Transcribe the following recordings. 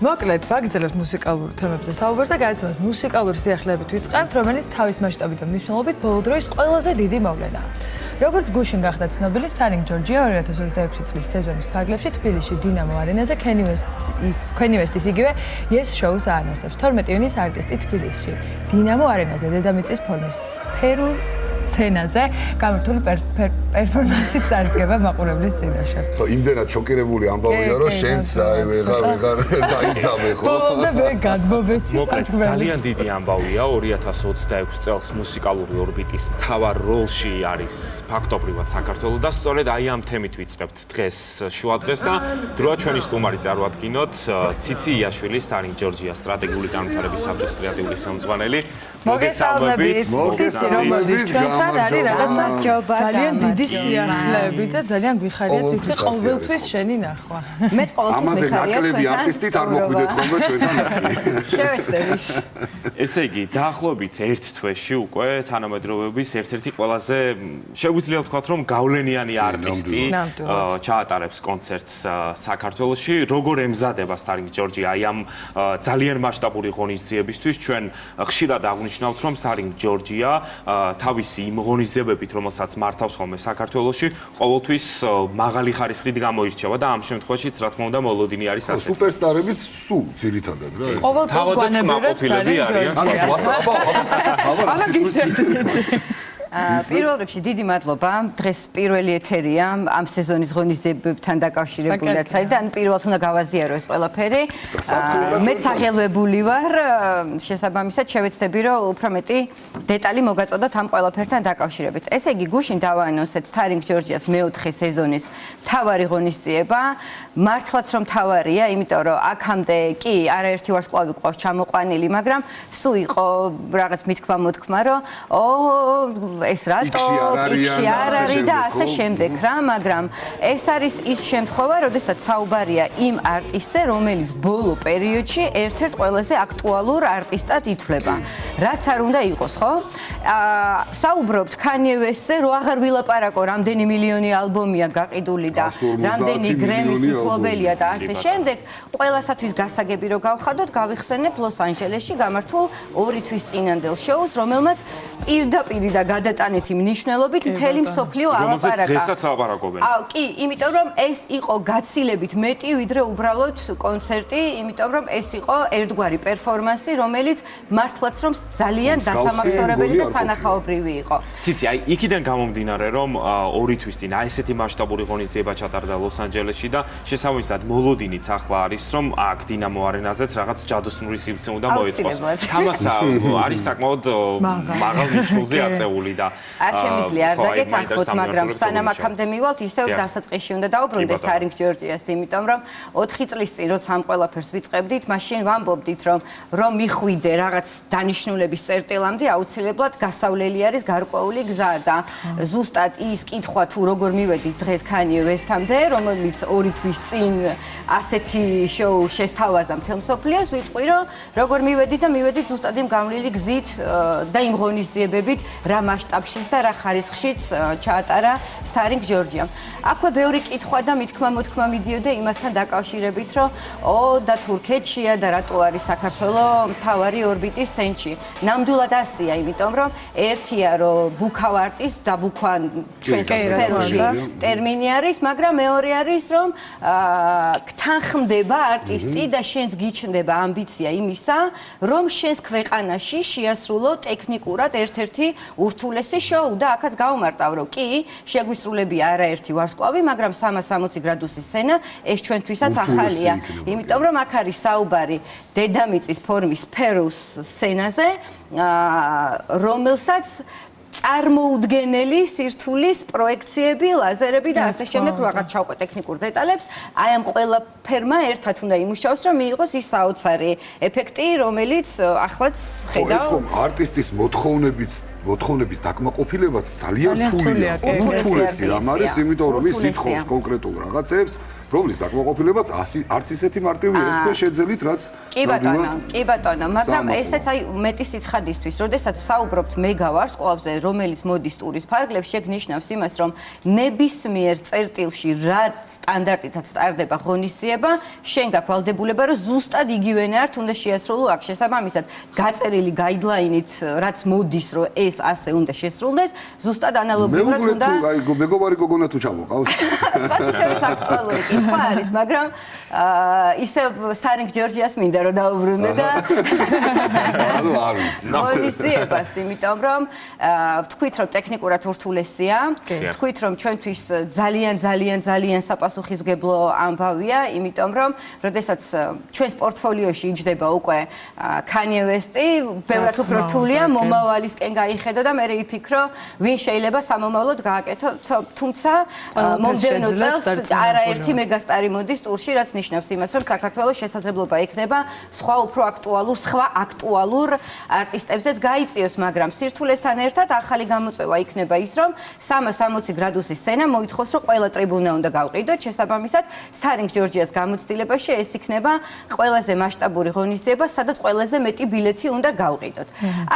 მოკლედ, ვაგრძელებთ მუსიკალურ თემებზე საუბარს და გადაცემას მუსიკალური სიახლეებით ვიწყებთ, რომელიც თავის მასშტაბით და მნიშვნელობით ბოლო დროის ყველაზე დიდი მოვლენაა. როგორც გუშინ გახდა ცნობილი, Starring Georgia 2026 წლის სეზონის ფარგლებში თბილისში დინამო არენაზე Kanye West-ის იგივე Yes Show-ს აანონსებს. 12 ივნისს არტისტი თბილისში დინამო არენაზე დედამიწის ფორმის სფერულ სცენაზე გამართული პერფორმანსით წარდგება მაყურებლის წინაშე. ხო, იმდენად შოკირებული ამბავია, რომ შენც ვეღარ დაიცამე, ხო? ბოლომდე ვერ გადმოვეცი საქმე. ძალიან დიდი ამბავია 2026 წელს მუსიკალური ორბიტის მთავარ როლში არის ფაქტობრივად საქართველო და სწორედ აი ამ თემით ვიწყებთ დღეს შუადღეს და დროა ჩვენი სტუმარი წარვადგინოთ ციცი იაშვილი Starring Georgia სტრატეგიული განვითარების საბჭოს კრეატიული ხელმძღვანელი. მოგესალმებით. ციცი რომ მოდის ჩვენთან არის რაღაცა ძალიან დიდი სიახლეები და ძალიან გვიხარია ციცი ყოველთვის შენი ნახვა. მე ყოველთვის ამაზე ნაკლები არტისტით არ მოხვიდეთ ხოლმე ჩვენთან ნაწი. შევეცდები. ესე იგი, დაახლოებით 1 თვეში უკვე თანამედროვეობის ერთ-ერთი ყველაზე შეგვიძლია ვთქვათ, რომ გავლენიანი არტისტი ჩაატარებს კონცერტს საქართველოში. როგორ ემზადება Starring Georgia აი ამ ძალიან მასშტაბური ღონისძიებისთვის ჩვენ ხშირად აღნიშნავთ, რომ Starring Georgia თავისი იმ ღონისძიებებით, რომელსაც მართავს ხოლმე საქართველოში, ყოველთვის მაღალი ხარისხით გამოირჩევა და ამ შემთხვევაშიც რა თქმა უნდა მოლოდინი არის ასეთი. სუპერსტარებიც სულ ძირითადად რა ეს. ყოველთვის კმაყოფილები არიან. პირველ რიგში დიდი მადლობა. დღეს პირველი ეთერია ამ სეზონის ღონისძიებებთან დაკავშირებულაც არის და პირველად უნდა გავაზიარო ეს ყველაფერი. მეც აღელვებული ვარ, შესაბამისად შევეცდები, რომ უფრო მეტი დეტალი მოგაწოდოთ ამ ყველაფერთან დაკავშირებით. ესე იგი, გუშინ დავაანონსეთ Starring Georgia-ს მეოთხე სეზონის მთავარი ღონისძიება. მართლაც რომ მთავარია, იმიტომ რომ აქამდე კი არაერთი ვარსკვლავი ყავს ჩამოყვანილი, მაგრამ სულ იყო რაღაც მithქმა მოთქმა, რომ ეს რატო იქში არ არის და ასე შემდეგ რა, მაგრამ ეს არის ის შემთხვევა, როდესაც საუბარია იმ არტისტზე, რომელიც ბოლო პერიოდში ერთ-ერთ ყველაზე აქტუალურ არტისტად ითვლება. რაც არ უნდა იყოს, ხო? საუბრობთ Kanye West-ზე, რომ აღარ ვილაპარაკო, რამდენი მილიონი ალბომია გაყიდული და რამდენი გრემის მფლობელია და ასე შემდეგ. ყველასათვის გასაგები რომ გავხადოთ, გავიხსენებ ლოს-ანჯელესში გამართულ 2 თვის წინანდელ შოუს, რომელმაც პირდაპირ და გადატანითი მნიშვნელობით მთელი მსოფლიო ალაპარაკა. დღესაც ალაპარაკობენ. კი, იმიტომ რომ ეს იყო გაცილებით მეტი, ვიდრე უბრალოდ კონცერტი, იმიტომ რომ ეს იყო ერთგვარი პერფორმანსი, რომელიც მართლაც რომ ძალიან დასამახსოვრებელი და სანახაობრივი იყო. ციცი, აი იქიდან გამომდინარე, რომ 2 თვის წინ აი ესეთი მასშტაბური ღონისძიება ჩატარდა ლოს-ანჯელესში და შესაბამისად მოლოდინიც ახლა არის, რომ აქ დინამო არენაზეც რაღაც ჯადოსნური სივრცე უნდა მოეწყოს. თამასა არის საკმაოდ მაღალ ნიჩხულზე აწეული და არ შემიძლია არ დაგეთანხმოთ, მაგრამ სანამ აქამდე მივალთ, ისევ დასაწყისში უნდა დავუბრუნდეთ Starring Georgia-ს, იმიტომ რომ 4 წლის წინ როცა ამ ყველაფერს ვიწყებდით, მაშინ ვამბობდით, რომ მიხვიდე რაღაც დანიშნულების წერტილამდე, აუცილებლად გასავლელი არის გარკვეული გზა და ზუსტად ის კითხვა თუ როგორ მივედით დღეს Kanye West-ამდე, რომელიც 2 თვის წინ ასეთი შოუ შესთავაზა მთელ მსოფლიოს, ვიტყვი რომ როგორ მივედით და მივედით ზუსტად იმ გამლილი გზით და იმ ღონისძიებებით, რა მასშტაბშიც და რა ხარისხშიც ჩაატარა Starring Georgia. აქვე ბევრი კითხვა და მithქმა მოთქმა მიდიოდა იმასთან დაკავშირებით, რომ და თურქეთშია და რატო არის საქართველოს მთავარი ორბიტის ცენტრი. ნამდვილად ასეა, იმიტომ რომ ერთია რომ ბუქავ არტისტს და ბუქვა ჩვენს სფეროში ტერმინი არის, მაგრამ მეორე არის რომ თანხმდება არტისტი და შენს გიჩნდება ამბიცია იმისა, რომ შენს ქვეყანაში შეასრულო ტექნიკურად ერთ-ერთი ურთულესი შოუ და აქაც გავმარტავ რომ კი შეგვისრულებია არაერთი ვარსკვლავი, მაგრამ 360 გრადუსის სცენა ეს ჩვენთვისაც ახალია. იმიტომ რომ აქ არის საუბარი დედამიწის ფორმის სფეროს სცენაზე, რომელსაც წარმოუდგენელი სირთულის პროექციები, ლაზერები და ასე შემდეგ რაღაც ჩავყო ტექნიკურ დეტალებს. აი ამ ყველაფერმა ერთად უნდა იმუშაოს, რომ მიიღოს ის საოცარი ეფექტი, რომელიც ახლაც ხედავ. ეს ხომ არტისტის მოთხოვნებიც მოთხოვნების დაკმაყოფილებაც ძალიან რთულია. ურთულესი რამ არის, იმიტომ რომ ის ითხოვს კონკრეტულ რაღაცებს, რომლის დაკმაყოფილებაც არც ისეთი მარტივი ეს თქვენ შეძელით, რაც კი ბატონო, მაგრამ ესეც აი მეტი სიცხადისთვის, როდესაც საუბრობთ მეგავარს სკოლებზე, რომელიც მოდის ტურის ფარგლებში, შეგნიშნავს იმას, რომ ნებისმიერ წერტილში რა სტანდარტითაც ტარდება ღონისძიება, შენ გაქვს ვალდებულება, რომ ზუსტად იგივენე არ თუნდა შეასრულო აქ შესაბამისად გაწერილი გაიდლაინით, რაც მოდის, რომ ეს ასე უნდა შესრულდეს, ზუსტად ანალოგიურად უნდა მეგობარი გოგონა თუ ჩამოყავს. სხვათა შორის აქტუალური კითხვა არის, მაგრამ ისე სტარინგ ჯორჯიას მინდა რომ დაუბრუნდე და ანუ არ ვიცი. ღონისძიებას, იმიტომ რომ ვთქვით, რომ ტექნიკურად ურთულესია, ვთქვით, რომ ჩვენთვის ძალიან საპასუხისმგებლო ამბავია, იმიტომ რომ როდესაც ჩვენს პორტფოლიოში იჯდება უკვე Kanye West-ი, ბევრად უფრო რთულია მომავალისკენ გაიხედო და მე იფიქრო, ვინ შეიძლება სამომავლოდ გააკეთო, თუმცა მომდევნო წელს არაერთი მეგასტარი მოდის ტურში, რაც ნიშნავს იმას, რომ საქართველოს შესაძლებლობა ექნება სხვა აქტუალურ არტისტებზეც გაიწიოს, მაგრამ სირთულესთან ერთად ახალი გამოწვევა იქნება ის, რომ 360 გრადუსის სცენა მოითხოვს, რომ ყველა ტრიბუნა უნდა გავყიდოთ, შესაბამისად, სტარინგ ჯორჯიას გამოცდილებაში ეს იქნება ყველაზე მასშტაბური ღონისძიება, სადაც ყველაზე მეტი ბილეთი უნდა გავყიდოთ.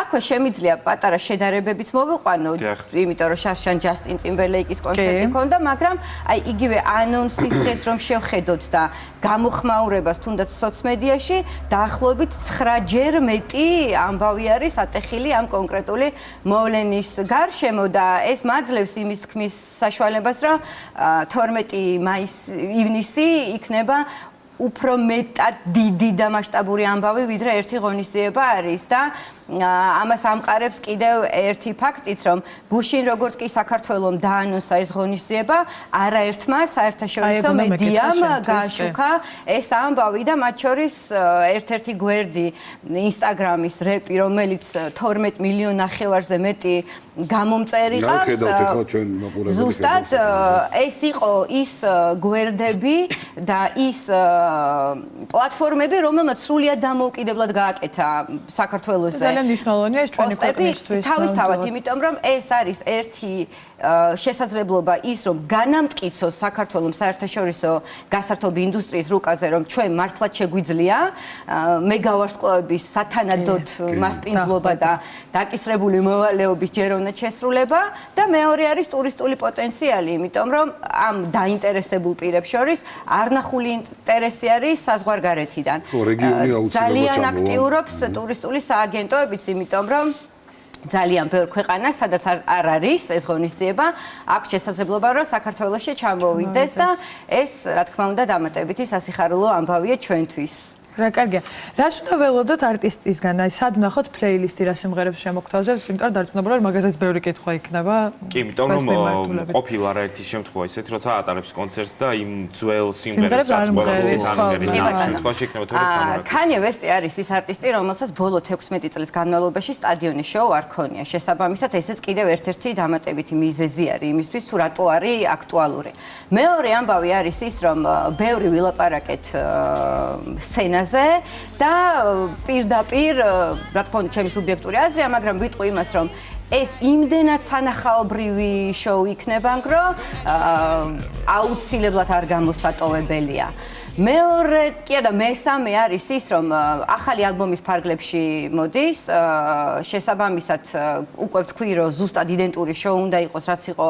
აქვე შემიძლია პატარა შედარებებიც მოვიყვანო, იმიტომ რომ შარშან ჯასტინ ტიმბერლეიკის კონცერტი ჰქონდა, მაგრამ აი იგივე ანონსის დღეს რომ შევხედოთ და გამოხმაურებას თუნდაც სოციმედიაში, დაახლოებით 9 ჯერ მეტი ამბავი არის ატეხილი ამ კონკრეტული მოვლენის გარშემო და ეს მაძლევს იმის თქმის საშუალებას, რომ 12 ივნისი იქნება უფრო მეტად დიდი და მასშტაბური ამბავი, ვიდრე ერთი ღონისძიება არის და ამას ამყარებს კიდევ ერთი ფაქტიც, რომ გუშინ როგორც კი საქართველოს დაანონსა ეს ღონისძიება, არაერთმა საერთაშორისო მედიამ გააშუქა ეს ამბავი და მათ შორის ერთ-ერთი გვერდი ინსტაგრამის რეპი, რომელიც 12 მილიონ ნახევარზე მეტი გამომწერი ყავს. ზუსტად ეს იყო ის გვერდები და ის პლატფორმები, რომელმაც სრულიად დამოუკიდებლად გააკეთა საქართველოს ძალიან მნიშვნელოვანია ეს ჩვენი ქვეყნისთვის. თავისთავად, იმიტომ რომ ეს არის ერთი შესაძლებლობა ის, რომ განამტკიცოს საქართველოს საერთაშორისო გასართობი ინდუსტრიის რუკაზე, რომ ჩვენ მართლაც შეგვიძლია მეგავარსკვლავების სათანადოდ მასპინძლობა და დაკისრებული მოვალეობის ჯეროვნად შესრულება და მეორე არის ტურისტული პოტენციალი, იმიტომ რომ ამ დაინტერესებულ პირებს შორის არნახული ინტერესი არის საზღვარგარეთიდან. ძალიან აქტიურობს ტურისტული სააგენტოებიც, იმიტომ რომ ძალიან ბევრ ქვეყანას, სადაც არ არის ეს ღონისძიება, აქვს შესაძლებლობა, რომ საქართველოში ჩამოვიდეს და ეს, რა თქმა უნდა, დამატებითი სასიხარულო ამბავია ჩვენთვის. რა კარგია. რას უნდა ველოდოთ არტისტისგან? აი, სად ვნახოთ პლეილისტი რა სიმღერებს შემოგთავაზებთ, იმიტომ რომ დარწმუნებული ვარ, მაგაზეც ბევრი კითხვა იქნება. კი, იმიტომ რომ ყოფილა ერთი შემთხვევა ისეთი, როცა ატარებს კონცერტს და იმ ძველ სიმღერებს Kanye West არის ის არტისტი, რომელსაც ბოლო 16 წლის განმავლობაში სტადიონის შოუ არ ქონია. შესაბამისად, ესეც კიდევ ერთ-ერთი დამატებითი მიზეზი არის იმისთვის, თუ რატო არის აქტუალური. მეორე ამბავი არის ის, რომ ბევრი ვილაპარაკეთ სცენაზე და პირდაპირ, რა თქმა უნდა, ჩემი სუბიექტური აზრია, მაგრამ ვიტყვი იმას, რომ ეს იმდენად სანახაობრივი შოუ იქნება, რომ აუცილებლად არ გამოსატოვებელია. მეორე კი არა, მესამე არის ის, რომ ახალი ალბომის ფარგლებში მოდის, შესაბამისად უკვე ვთქვი, რომ ზუსტად იდენტური შოუ უნდა იყოს, რაც იყო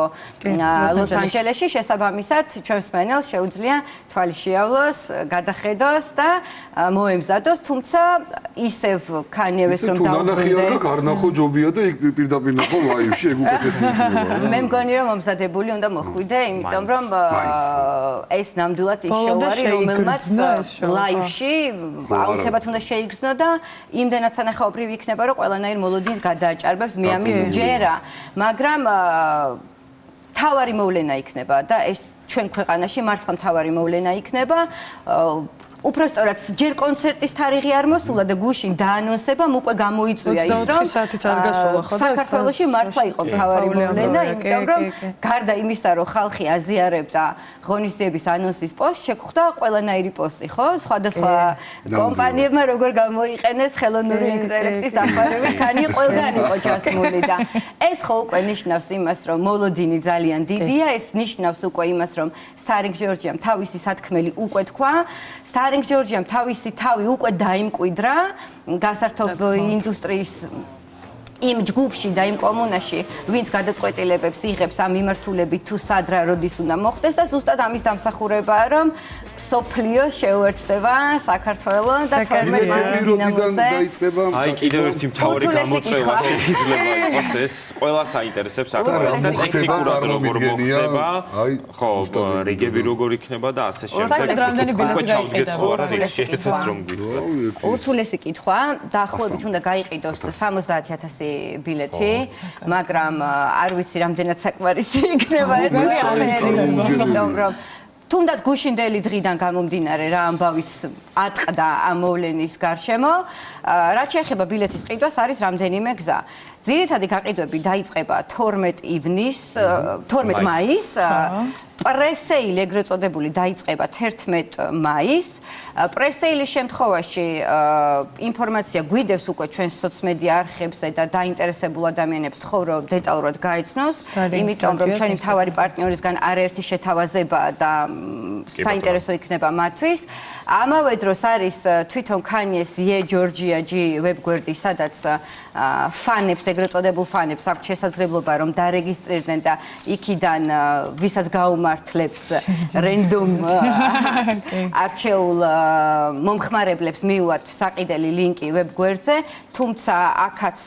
ლოს-ანჯელესში, შესაბამისად ჩვენს მენელს შეუძლია თვალი შეავლოს, გადახედოს და მოემზადოს, თუმცა ისევ Kanye West რომ დაუბრუნდე. თუ არ ნახო ჯობია და იქ პირდაპირ ნახო ლაივში, ეგ უკეთესი იქნება. მე მგონი რომ მომზადებული უნდა მოხვიდე, იმიტომ რომ ეს ნამდვილად ის შოუ არის, ლაივში აუცილებლად უნდა შეიგრძნო და იმდენად სანახაობრივი იქნება, რომ ყველანაირ მოლოდინს გადააჭარბებს მე ამის ჯერა, მაგრამ თავარი მოვლენა იქნება და ეს ჩვენ ქვეყანაში მართლა თავარი მოვლენა იქნება. უпростоრად ჯერ კონცერტის თარიღი არ მოსულა და გუშინ დაანონსებამ უკვე გამოიწვია ის რომ საქართველოში მართლა იყო მთავარი მოვლენა, იმიტომ რომ გარდა იმისა რომ ხალხი აზიარებდა ღონისძიების ანონსის პოსტს, შეგვხვდა ყველანაირი პოსტი, ხო? სხვადასხვა კომპანიებმა როგორ გამოიყენეს ხელოვნური ინტელექტის დახმარებით, ქანი ყველგან იყო ჩასმული და ეს ხო უკვე ნიშნავს იმას, რომ მოლოდინი ძალიან დიდია, ეს ნიშნავს უკვე იმას, რომ სტარინგ ჯორჯიამ თავისი სათქმელი უკვე თქვა, სტარინგ ჯორჯიამ თავისი თავი უკვე დაიმკვიდრა გასართობ ინდუსტრიის იმ ჯგუფში და იმ კომუნაში, ვინც გადაწყვეტილებებს იღებს ამ მიმართულებით თუ სად რა როდის უნდა მოხდეს და ზუსტად ამის დამსახურებაა, რომ სოფლიო შეუერთდება საქართველოს და 12 დინამოზე. აი კიდევ ერთი მთავარი გამოწვევა შეიძლება იყოს ეს ყველას აინტერესებს საქართველოს და ტექნიკურად როგორ მოხდება, ხო, რიგები როგორ იქნება და ასე შემდეგ. რამდენი ბილეთი შეიძლება რომ გითხრათ. ურთულესი კითხვა, დაახლოებით უნდა გაიყიდოს 70,000 ბილეთი, მაგრამ არ ვიცი რამდენად საკმარისი იქნება ეს ყველაფერი, იმიტომ რომ თუნდაც გუშინდელი დღიდან გამომდინარე რა ამბავიც ატყდა ამ მოვლენის გარშემო, რაც შეეხება ბილეთის ყიდვას არის რამდენიმე გზა. ძირითადი გაყიდვები დაიწყება 12 მაისს, პრესეილი ეგრეთ წოდებული დაიწყება 11 მაისს. პრესეილის შემთხვევაში ინფორმაცია გვიდევს უკვე ჩვენს სოციმედია არხებზე და დაინტერესებულ ადამიანებს ხო რომ დეტალურად გაეცნოს, იმიტომ რომ ჩვენი მთავარი პარტნიორისგან არაერთი შეთავაზებაა და საინტერესო იქნება მათთვის. ამავე დროს არის თვითონ ქანიეს Ye Georgia G ვებგვერდი, სადაც ფანებს, ეგრეთ წოდებულ ფანებს აქვთ შესაძლებლობა რომ დარეგისტრირდნენ და იქიდან ვისაც გაუმართლებს რენდომ არჩეულ მომხმარებლებს მიუვათ საყიდელი ლინკი ვებგვერდზე, თუმცა აქაც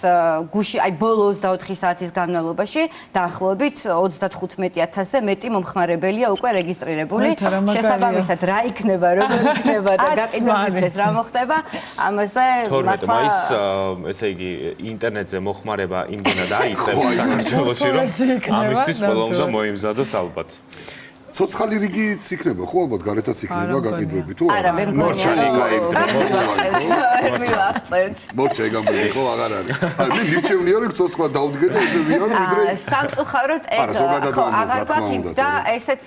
გუში აი ბოლო 24 საათის განმავლობაში დაახლოებით 35,000-ზე მეტი მომხმარებელია უკვე რეგისტრირებული. შესაბამისად რა იქნება, როგორ იქნება და გაყიდვების დღეს რა მოხდება, ამაზე 12 მაისს, ესე იგი ინტერნეტზე მოხმარება იმდენად აიწევს საქართველოში, რომ ამისთვის ყველა უნდა მოიმზადოს ალბათ. ცოცხალი რიგიც იქნება, ხო ალბათ გარეთაც იქნება გაყიდვები თუ არა, მე მგონია მორჩა ეგამბები ხო აღარ არის. აი მე მირჩევნია რომ ცოცხლად დავდგე და ესე ვიარ ვიდრე სამწუხაროდ ეგ ხო აღარ გვაქვს და ესეც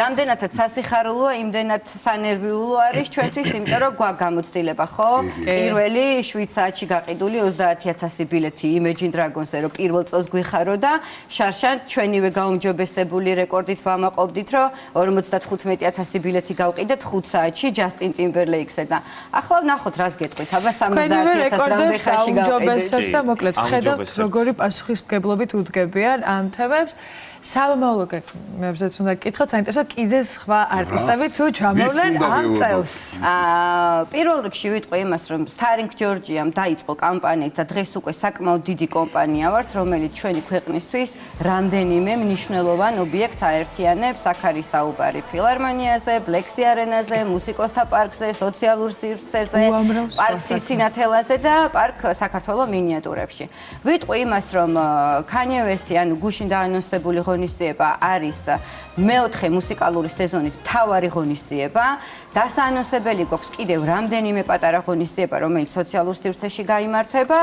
რამდენადაც სასიხარულოა, იმდენად სანერვიულო არის ჩვენთვის, იმიტომ რომ გვაქვს გამოცდილება, ხო? პირველი შვიცარიაში გაყიდული 30,000 ბილეთი Imagine Dragons-ზე, რომ პირველ წელს გვიხარო და შარშან ჩვენივე გაუმჯობესებული რეკორდით ვამაყობდით, რომ 55,000 ბილეთი გავყიდეთ 5 საათში Justin Timberlake-ზე და ახლა ვნახოთ რას გეტყვით, აბა 70,000 რამდენ ხანში გავყიდეთ და მოკლედ ხედავთ როგორი პასუხისმგებლობით უდგებიან ამ თემებს. სამომავლო გეგმებზეც უნდა გკითხოთ, საინტერესო კიდე სხვა არტისტები თუ ჩამოვლენ ამ წელს. პირველ რიგში ვიტყვი იმას, რომ სტარინგ ჯორჯიამ დაიწყო კამპანიით და დღეს უკვე საკმაოდ დიდი კომპანია ვართ, რომელიც ჩვენი ქვეყნისთვის რამდენიმე მნიშვნელოვან ობიექტს აერთიანებს, აქ არის საუბარი ფილარმონიაზე, ბლექსი არენაზე, მუსიკოსთა პარკზე, სოციალურ სივრცეზე, პარკ ციცინათელაზე და პარკ საქართველოს მინიატურებში. ვიტყვი იმას, რომ Kanye West-ი ანუ გუშინ დაანონსებული ღონისძიება არის მეოთხე მუსიკალური სეზონის მთავარი ღონისძიება. დასაანონსებელი გვაქვს კიდევ რამდენიმე პატარა ღონისძიება, რომელიც სოციალურ სივრცეში გაიმართება.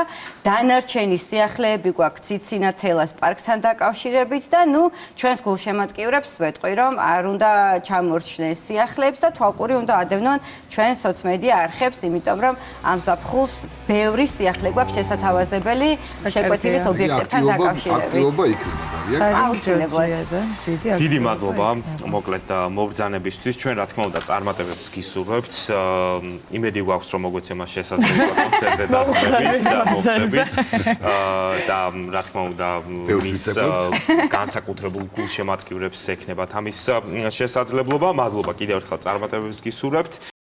დანარჩენი სიახლეები გვაქვს ციცინათელას პარკთან დაკავშირებით და ნუ ჩვენს გულშემატკივრებს ვეტყვი, რომ არ უნდა ჩამორჩნენ სიახლეებს და თვალყური უნდა ადევნონ ჩვენ სოციმედია არხებს, იმიტომ რომ ამ ზაფხულს ბევრი სიახლე გვაქვს შესათავაზებელი შეკვეთილის ობიექტებთან დაკავშირებით. აქტივობა იქნება ძალიან. აუცილებლად. დიდი მადლობა მოკლედ მობრძანებისთვის. ჩვენ რა თქმა უნდა წარმატებებს გისურვებთ. იმედი გვაქვს რომ მოგვეცემა შესაძლებლობა კონცერტზე დასწრებით და მოხდებით. და რა თქმა უნდა მის განსაკუთრებულ გულშემატკივრებს ექნებათ ამის შესაძლებლობა. მადლობა კიდევ ერთხელ წარმატებებს გისურვებთ.